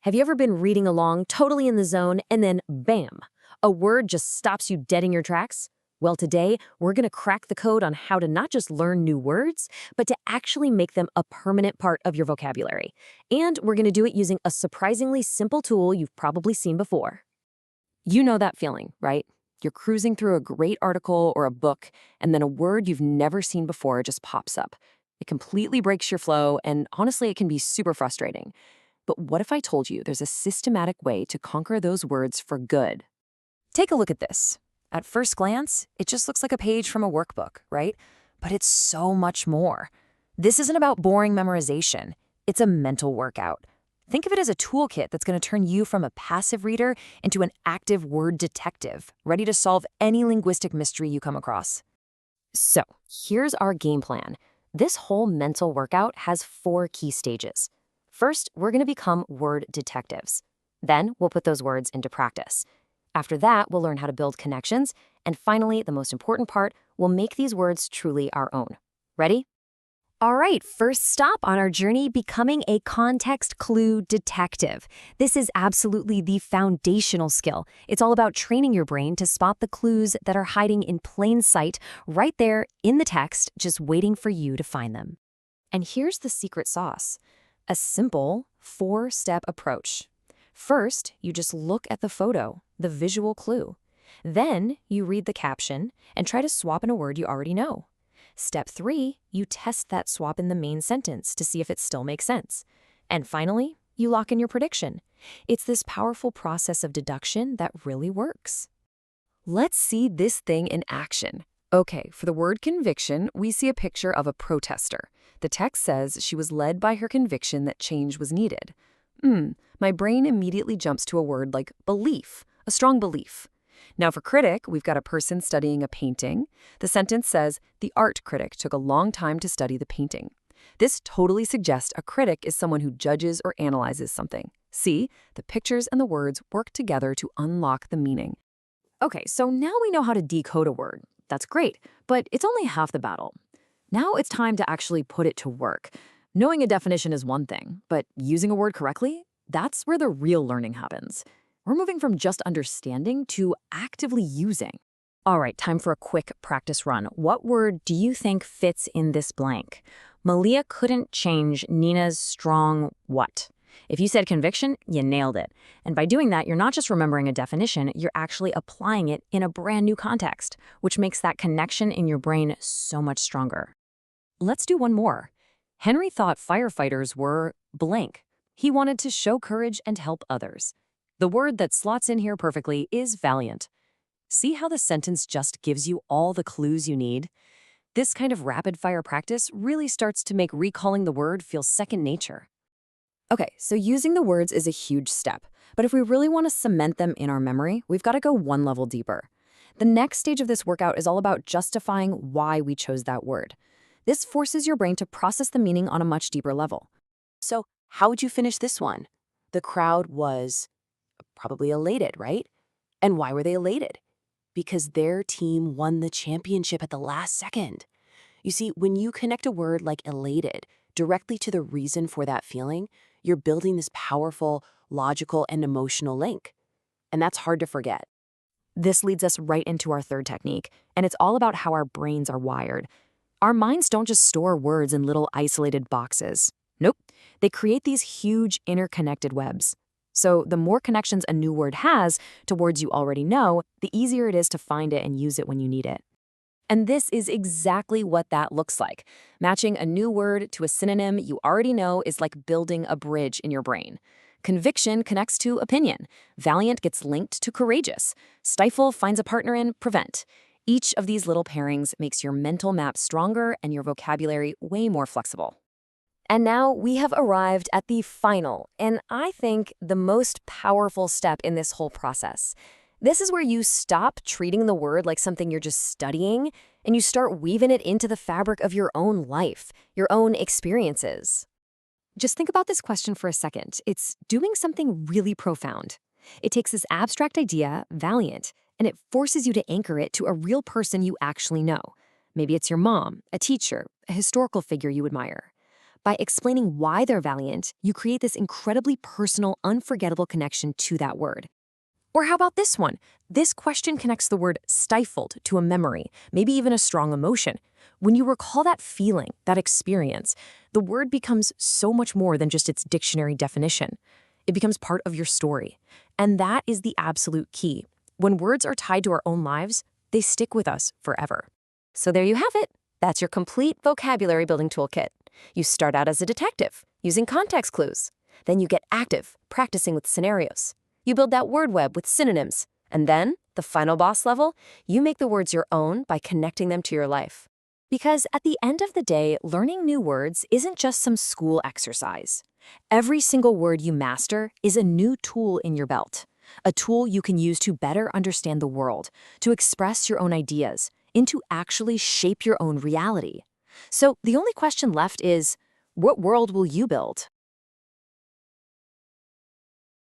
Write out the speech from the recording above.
Have you ever been reading along, totally in the zone, and then bam, a word just stops you dead in your tracks? Well, today, we're going to crack the code on how to not just learn new words, but to actually make them a permanent part of your vocabulary. And we're going to do it using a surprisingly simple tool you've probably seen before. You know that feeling, right? You're cruising through a great article or a book, and then a word you've never seen before just pops up. It completely breaks your flow, and honestly, it can be super frustrating. But what if I told you there's a systematic way to conquer those words for good? Take a look at this. At first glance, it just looks like a page from a workbook, right? But it's so much more. This isn't about boring memorization. It's a mental workout. Think of it as a toolkit that's going to turn you from a passive reader into an active word detective, ready to solve any linguistic mystery you come across. So, here's our game plan. This whole mental workout has 4 key stages. First, we're going to become word detectives. Then, we'll put those words into practice. After that, we'll learn how to build connections. And finally, the most important part, we'll make these words truly our own. Ready? All right, first stop on our journey, becoming a context clue detective. This is absolutely the foundational skill. It's all about training your brain to spot the clues that are hiding in plain sight right there in the text, just waiting for you to find them. And here's the secret sauce. A simple 4-step approach. First, you just look at the photo, the visual clue. Then, you read the caption and try to swap in a word you already know. Step 3, you test that swap in the main sentence to see if it still makes sense. And finally, you lock in your prediction. It's this powerful process of deduction that really works. Let's see this thing in action. Okay, for the word conviction, we see a picture of a protester. The text says she was led by her conviction that change was needed. My brain immediately jumps to a word like belief, a strong belief. Now for critic, we've got a person studying a painting. The sentence says, the art critic took a long time to study the painting. This totally suggests a critic is someone who judges or analyzes something. See, the pictures and the words work together to unlock the meaning. Okay, so now we know how to decode a word. That's great, but it's only half the battle. Now it's time to actually put it to work. Knowing a definition is one thing, but using a word correctly, that's where the real learning happens. We're moving from just understanding to actively using. All right, time for a quick practice run. What word do you think fits in this blank? Malia couldn't change Nina's strong what? If you said conviction, you nailed it. And by doing that, you're not just remembering a definition, you're actually applying it in a brand new context, which makes that connection in your brain so much stronger. Let's do one more. Henry thought firefighters were blank. He wanted to show courage and help others. The word that slots in here perfectly is valiant. See how the sentence just gives you all the clues you need? This kind of rapid-fire practice really starts to make recalling the word feel second nature. Okay, so using the words is a huge step, but if we really want to cement them in our memory, we've got to go one level deeper. The next stage of this workout is all about justifying why we chose that word. This forces your brain to process the meaning on a much deeper level. So, how would you finish this one? The crowd was probably elated, right? And why were they elated? Because their team won the championship at the last second. You see, when you connect a word like elated directly to the reason for that feeling, you're building this powerful, logical, and emotional link. And that's hard to forget. This leads us right into our third technique, and it's all about how our brains are wired. Our minds don't just store words in little isolated boxes. Nope, they create these huge interconnected webs. So the more connections a new word has to words you already know, the easier it is to find it and use it when you need it. And this is exactly what that looks like. Matching a new word to a synonym you already know is like building a bridge in your brain. Conviction connects to opinion. Valiant gets linked to courageous. Stifle finds a partner in prevent. Each of these little pairings makes your mental map stronger and your vocabulary way more flexible. And now we have arrived at the final, and I think the most powerful step in this whole process. This is where you stop treating the word like something you're just studying, and you start weaving it into the fabric of your own life, your own experiences. Just think about this question for a second. It's doing something really profound. It takes this abstract idea, valiant, and it forces you to anchor it to a real person you actually know. Maybe it's your mom, a teacher, a historical figure you admire. By explaining why they're valiant, you create this incredibly personal, unforgettable connection to that word. Or how about this one? This question connects the word stifled to a memory, maybe even a strong emotion. When you recall that feeling, that experience, the word becomes so much more than just its dictionary definition. It becomes part of your story. And that is the absolute key. When words are tied to our own lives, they stick with us forever. So there you have it. That's your complete vocabulary building toolkit. You start out as a detective, using context clues. Then you get active, practicing with scenarios. You build that word web with synonyms. And then, the final boss level, you make the words your own by connecting them to your life. Because at the end of the day, learning new words isn't just some school exercise. Every single word you master is a new tool in your belt. A tool you can use to better understand the world, to express your own ideas, and to actually shape your own reality. So the only question left is, what world will you build?